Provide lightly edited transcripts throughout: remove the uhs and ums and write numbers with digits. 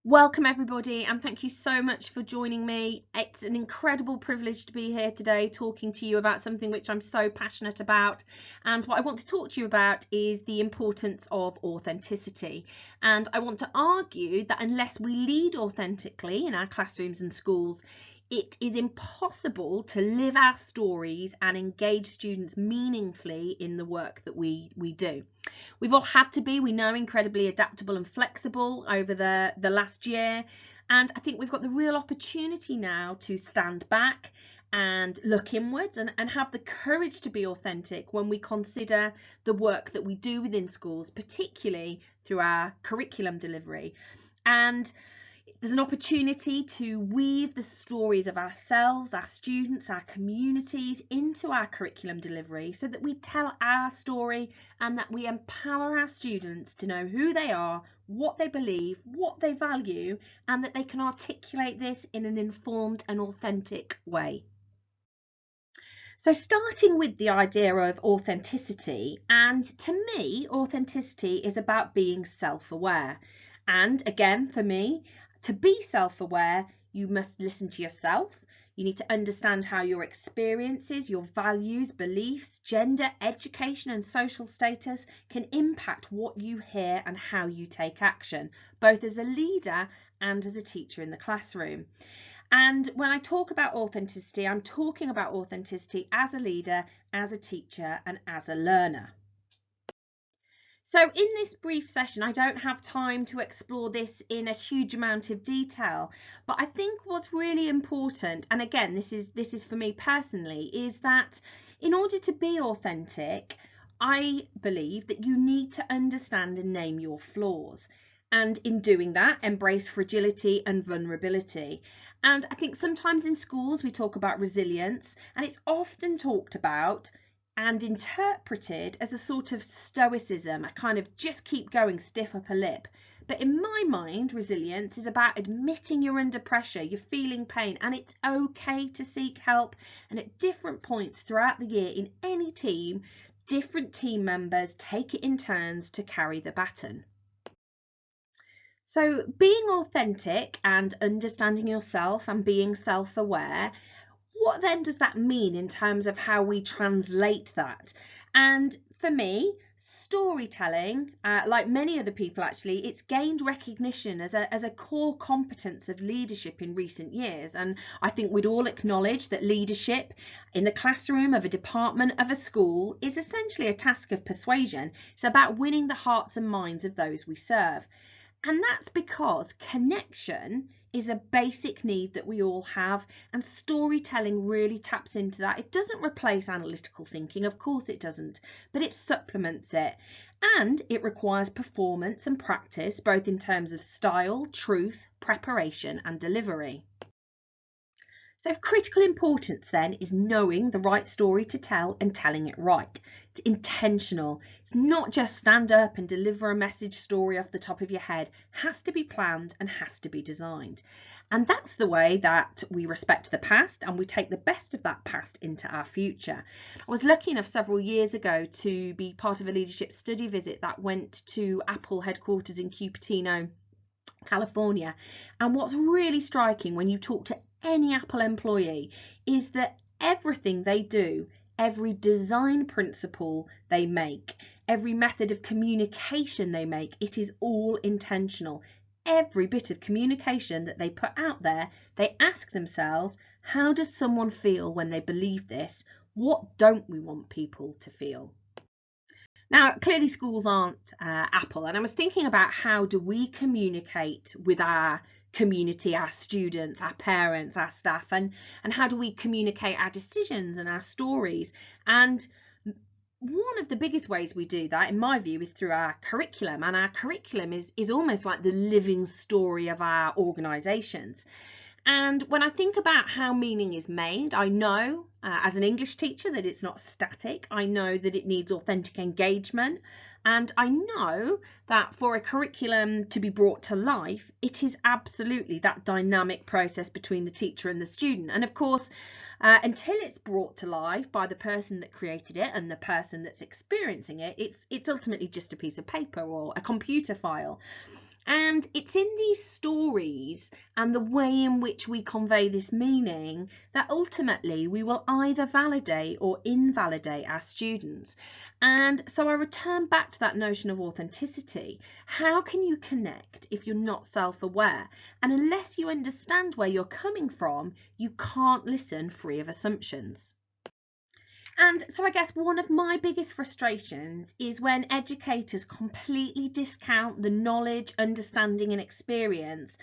Welcome everybody, and thank you so much for joining me. It's an incredible privilege to be here today talking to you about something which I'm so passionate about. And what I want to talk to you about is the importance of authenticity. And I want to argue that unless we lead authentically in our classrooms and schools, it is impossible to live our stories and engage students meaningfully in the work that we do. We've all had to be, we know, incredibly adaptable and flexible over the last year. And I think we've got the real opportunity now to stand back and look inwards and have the courage to be authentic when we consider the work that we do within schools, particularly through our curriculum delivery. And there's an opportunity to weave the stories of ourselves, our students, our communities into our curriculum delivery so that we tell our story and that we empower our students to know who they are, what they believe, what they value, and that they can articulate this in an informed and authentic way. So starting with the idea of authenticity, and to me, authenticity is about being self-aware. And again, for me, to be self-aware, you must listen to yourself. You need to understand how your experiences, your values, beliefs, gender, education and social status can impact what you hear and how you take action, both as a leader and as a teacher in the classroom. And when I talk about authenticity, I'm talking about authenticity as a leader, as a teacher, and as a learner. So in this brief session, I don't have time to explore this in a huge amount of detail, but I think what's really important, and again, this is for me personally, is that in order to be authentic, I believe that you need to understand and name your flaws. And in doing that, embrace fragility and vulnerability. And I think sometimes in schools we talk about resilience, and it's often talked about and interpreted as a sort of stoicism, a kind of just keep going, stiff upper lip. But in my mind, resilience is about admitting you're under pressure, you're feeling pain, and it's okay to seek help. And at different points throughout the year in any team, different team members take it in turns to carry the baton. So being authentic and understanding yourself and being self-aware, what then does that mean in terms of how we translate that? And for me, storytelling, like many other people actually, it's gained recognition as a core competence of leadership in recent years. And I think we'd all acknowledge that leadership in the classroom of a department of a school is essentially a task of persuasion. It's about winning the hearts and minds of those we serve. And that's because connection is a basic need that we all have, and storytelling really taps into that. It doesn't replace analytical thinking, of course it doesn't, but it supplements it. And it requires performance and practice, both in terms of style, truth, preparation and delivery. So of critical importance then is knowing the right story to tell and telling it right. It's intentional. It's not just stand up and deliver a message story off the top of your head. It has to be planned and has to be designed. And that's the way that we respect the past and we take the best of that past into our future. I was lucky enough several years ago to be part of a leadership study visit that went to Apple headquarters in Cupertino, California. And what's really striking when you talk to any Apple employee is that everything they do, every design principle they make, every method of communication they make, it is all intentional. Every bit of communication that they put out there, they ask themselves, how does someone feel when they believe this? What don't we want people to feel? Now, clearly schools aren't Apple, and I was thinking about how do we communicate with our community, our students, our parents, our staff, and how do we communicate our decisions and our stories? And one of the biggest ways we do that, in my view, is through our curriculum, and our curriculum is almost like the living story of our organisations. And when I think about how meaning is made, I know as an English teacher that it's not static. I know that it needs authentic engagement. And I know that for a curriculum to be brought to life, it is absolutely that dynamic process between the teacher and the student. And of course, until it's brought to life by the person that created it and the person that's experiencing it, it's ultimately just a piece of paper or a computer file. And it's in these stories and the way in which we convey this meaning that ultimately we will either validate or invalidate our students. And so I return back to that notion of authenticity. How can you connect if you're not self-aware? And unless you understand where you're coming from, you can't listen free of assumptions. And so I guess one of my biggest frustrations is when educators completely discount the knowledge, understanding and experience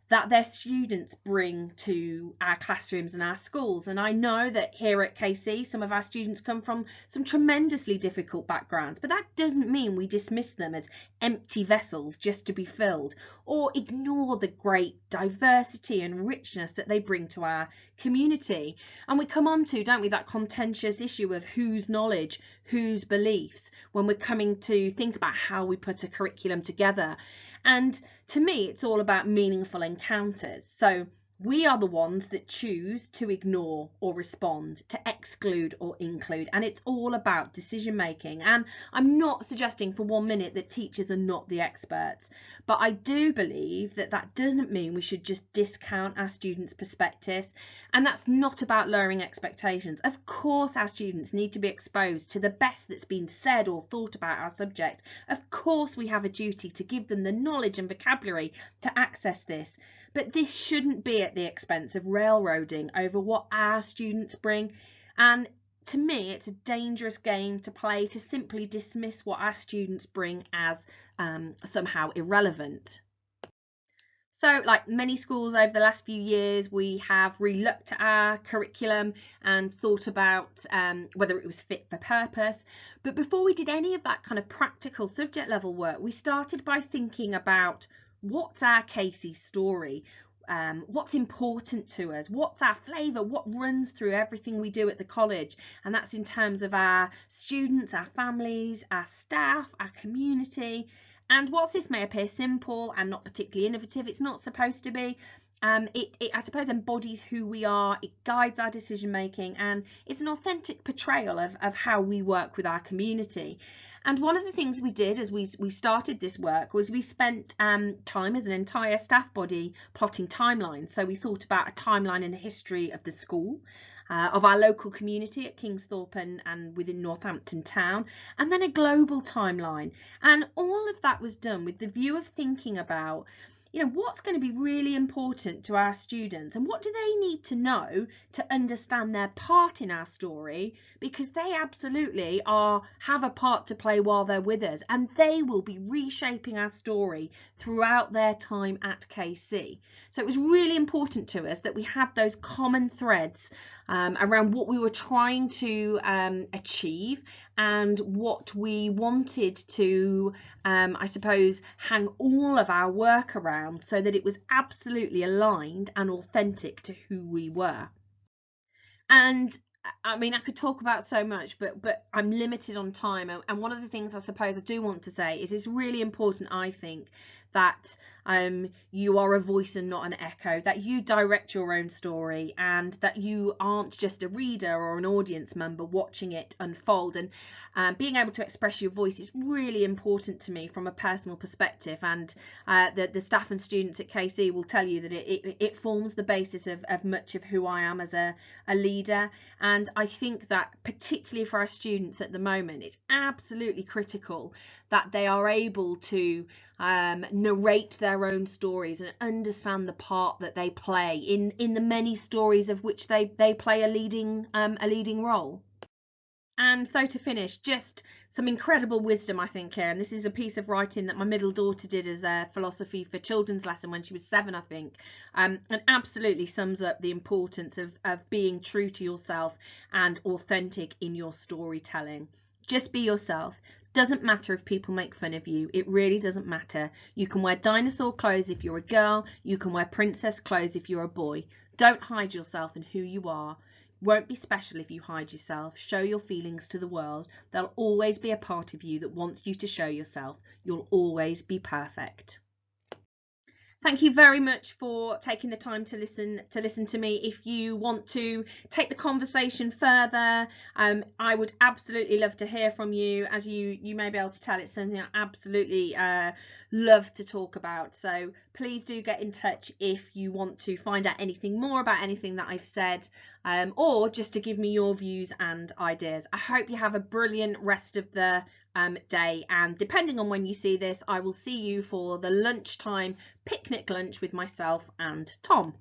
that their students bring to our classrooms and our schools. And I know that here at KC, some of our students come from some tremendously difficult backgrounds, but that doesn't mean we dismiss them as empty vessels just to be filled, or ignore the great diversity and richness that they bring to our community. And we come on to, don't we, that contentious issue of whose knowledge, whose beliefs, when we're coming to think about how we put a curriculum together. And to me, it's all about meaningful encounters. So we are the ones that choose to ignore or respond, to exclude or include. And it's all about decision making. And I'm not suggesting for 1 minute that teachers are not the experts, but I do believe that that doesn't mean we should just discount our students' perspectives. And that's not about lowering expectations. Of course, our students need to be exposed to the best that's been said or thought about our subject. Of course, we have a duty to give them the knowledge and vocabulary to access this. But this shouldn't be at the expense of railroading over what our students bring. And to me, it's a dangerous game to play to simply dismiss what our students bring as somehow irrelevant. So, like many schools over the last few years, we have re-looked at our curriculum and thought about whether it was fit for purpose. But before we did any of that kind of practical subject level work, we started by thinking about what's our KC story, what's important to us, what's our flavour, what runs through everything we do at the college. And that's in terms of our students, our families, our staff, our community. And whilst this may appear simple and not particularly innovative, it's not supposed to be. It I suppose embodies who we are, it guides our decision making, and it's an authentic portrayal of how we work with our community. And one of the things we did as we started this work was we spent time as an entire staff body plotting timelines. So we thought about a timeline and a history of the school, of our local community at Kingsthorpe and within Northampton town, and then a global timeline. And all of that was done with the view of thinking about, you know, what's going to be really important to our students and what do they need to know to understand their part in our story, because they absolutely have a part to play while they're with us, and they will be reshaping our story throughout their time at KC. So it was really important to us that we had those common threads around what we were trying to achieve and what we wanted to, I suppose, hang all of our work around so that it was absolutely aligned and authentic to who we were. And I mean, I could talk about so much, but I'm limited on time. And one of the things I suppose I do want to say is it's really important, I think, that you are a voice and not an echo, that you direct your own story, and that you aren't just a reader or an audience member watching it unfold. And being able to express your voice is really important to me from a personal perspective. And the staff and students at KC will tell you that it forms the basis of much of who I am as a leader. And I think that particularly for our students at the moment, it's absolutely critical that they are able to narrate their own stories and understand the part that they play in the many stories of which they play a leading role. And so to finish, just some incredible wisdom, I think, here. And this is a piece of writing that my middle daughter did as a philosophy for children's lesson when she was 7, I think, and absolutely sums up the importance of being true to yourself and authentic in your storytelling. Just be yourself. Doesn't matter if people make fun of you. It really doesn't matter. You can wear dinosaur clothes if you're a girl. You can wear princess clothes if you're a boy. Don't hide yourself and who you are. Won't be special if you hide yourself. Show your feelings to the world. There'll always be a part of you that wants you to show yourself. You'll always be perfect. Thank you very much for taking the time to listen to me. If you want to take the conversation further, I would absolutely love to hear from you. As you may be able to tell, it's something I absolutely love to talk about. So please do get in touch if you want to find out anything more about anything that I've said, or just to give me your views and ideas. I hope you have a brilliant rest of the day, and depending on when you see this, I will see you for the lunchtime picnic lunch with myself and Tom.